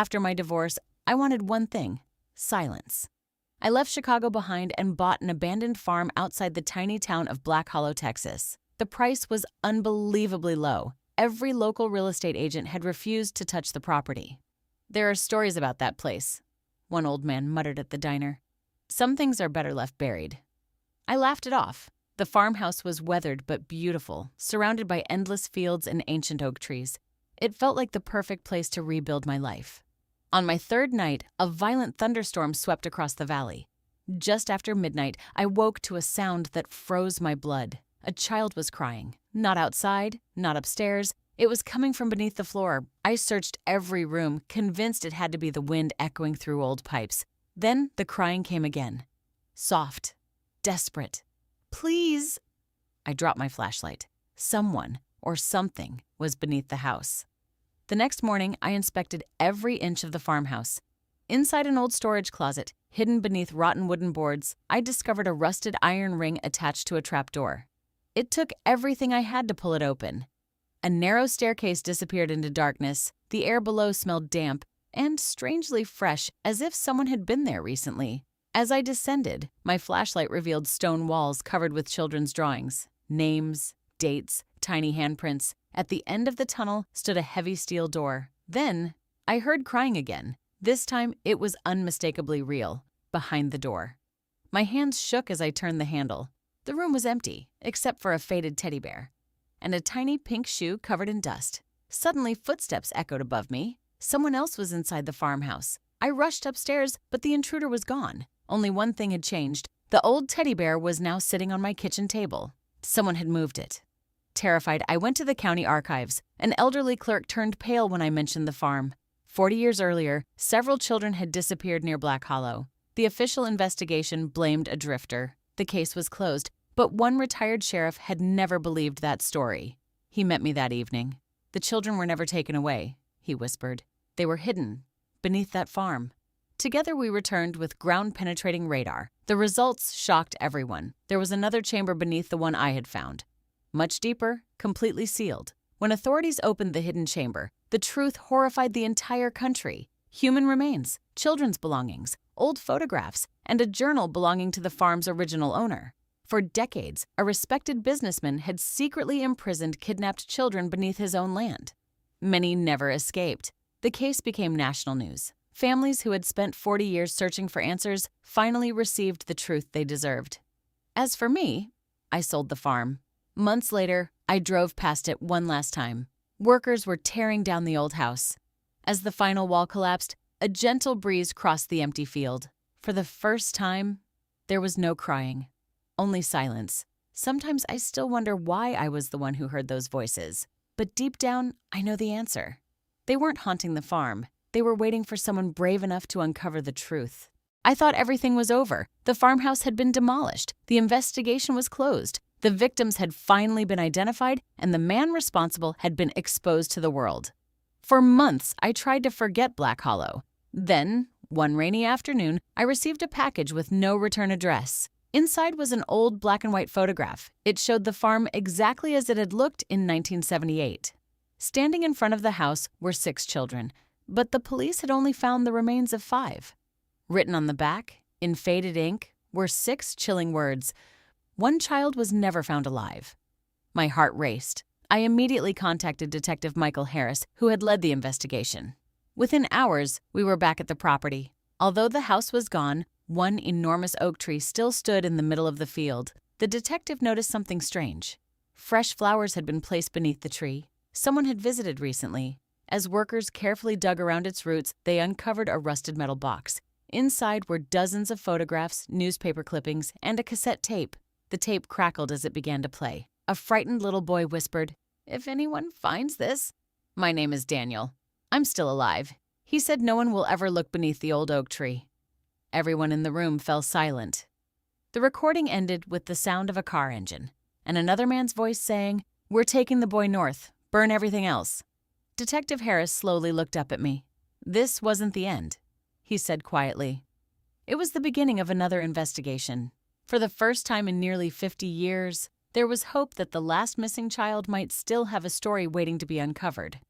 After my divorce, I wanted one thing: silence. I left Chicago behind and bought an abandoned farm outside the tiny town of Black Hollow, Texas. The price was unbelievably low. Every local real estate agent had refused to touch the property. "There are stories about that place," one old man muttered at the diner. "Some things are better left buried." I laughed it off. The farmhouse was weathered but beautiful, surrounded by endless fields and ancient oak trees. It felt like the perfect place to rebuild my life. On my third night, a violent thunderstorm swept across the valley. Just after midnight, I woke to a sound that froze my blood. A child was crying. Not outside, not upstairs. It was coming from beneath the floor. I searched every room, convinced it had to be the wind echoing through old pipes. Then the crying came again. Soft, desperate. "Please!" I dropped my flashlight. Someone or something was beneath the house. The next morning, I inspected every inch of the farmhouse. Inside an old storage closet, hidden beneath rotten wooden boards, I discovered a rusted iron ring attached to a trapdoor. It took everything I had to pull it open. A narrow staircase disappeared into darkness. The air below smelled damp and strangely fresh, as if someone had been there recently. As I descended, my flashlight revealed stone walls covered with children's drawings, names, dates, tiny handprints. At the end of the tunnel stood a heavy steel door. Then I heard crying again. This time it was unmistakably real, behind the door. My hands shook as I turned the handle. The room was empty, except for a faded teddy bear and a tiny pink shoe covered in dust. Suddenly, footsteps echoed above me. Someone else was inside the farmhouse. I rushed upstairs, but the intruder was gone. Only one thing had changed. The old teddy bear was now sitting on my kitchen table. Someone had moved it. Terrified, I went to the county archives. An elderly clerk turned pale when I mentioned the farm. 40 years earlier, several children had disappeared near Black Hollow. The official investigation blamed a drifter. The case was closed, but one retired sheriff had never believed that story. He met me that evening. "The children were never taken away," he whispered. "They were hidden beneath that farm." Together we returned with ground-penetrating radar. The results shocked everyone. There was another chamber beneath the one I had found. Much deeper, completely sealed. When authorities opened the hidden chamber, the truth horrified the entire country. Human remains, children's belongings, old photographs, and a journal belonging to the farm's original owner. For decades, a respected businessman had secretly imprisoned kidnapped children beneath his own land. Many never escaped. The case became national news. Families who had spent 40 years searching for answers finally received the truth they deserved. As for me, I sold the farm. Months later, I drove past it one last time. Workers were tearing down the old house. As the final wall collapsed, a gentle breeze crossed the empty field. For the first time, there was no crying, only silence. Sometimes I still wonder why I was the one who heard those voices. But deep down, I know the answer. They weren't haunting the farm. They were waiting for someone brave enough to uncover the truth. I thought everything was over. The farmhouse had been demolished. The investigation was closed. The victims had finally been identified, and the man responsible had been exposed to the world. For months, I tried to forget Black Hollow. Then, one rainy afternoon, I received a package with no return address. Inside was an old black-and-white photograph. It showed the farm exactly as it had looked in 1978. Standing in front of the house were 6 children, but the police had only found the remains of 5. Written on the back, in faded ink, were 6 chilling words. One child was never found alive. My heart raced. I immediately contacted Detective Michael Harris, who had led the investigation. Within hours, we were back at the property. Although the house was gone, one enormous oak tree still stood in the middle of the field. The detective noticed something strange. Fresh flowers had been placed beneath the tree. Someone had visited recently. As workers carefully dug around its roots, they uncovered a rusted metal box. Inside were dozens of photographs, newspaper clippings, and a cassette tape. The tape crackled as it began to play. A frightened little boy whispered, "If anyone finds this..." "My name is Daniel. I'm still alive." He said no one will ever look beneath the old oak tree. Everyone in the room fell silent. The recording ended with the sound of a car engine, and another man's voice saying, "We're taking the boy north. Burn everything else." Detective Harris slowly looked up at me. "This wasn't the end," he said quietly. It was the beginning of another investigation. For the first time in nearly 50 years, there was hope that the last missing child might still have a story waiting to be uncovered.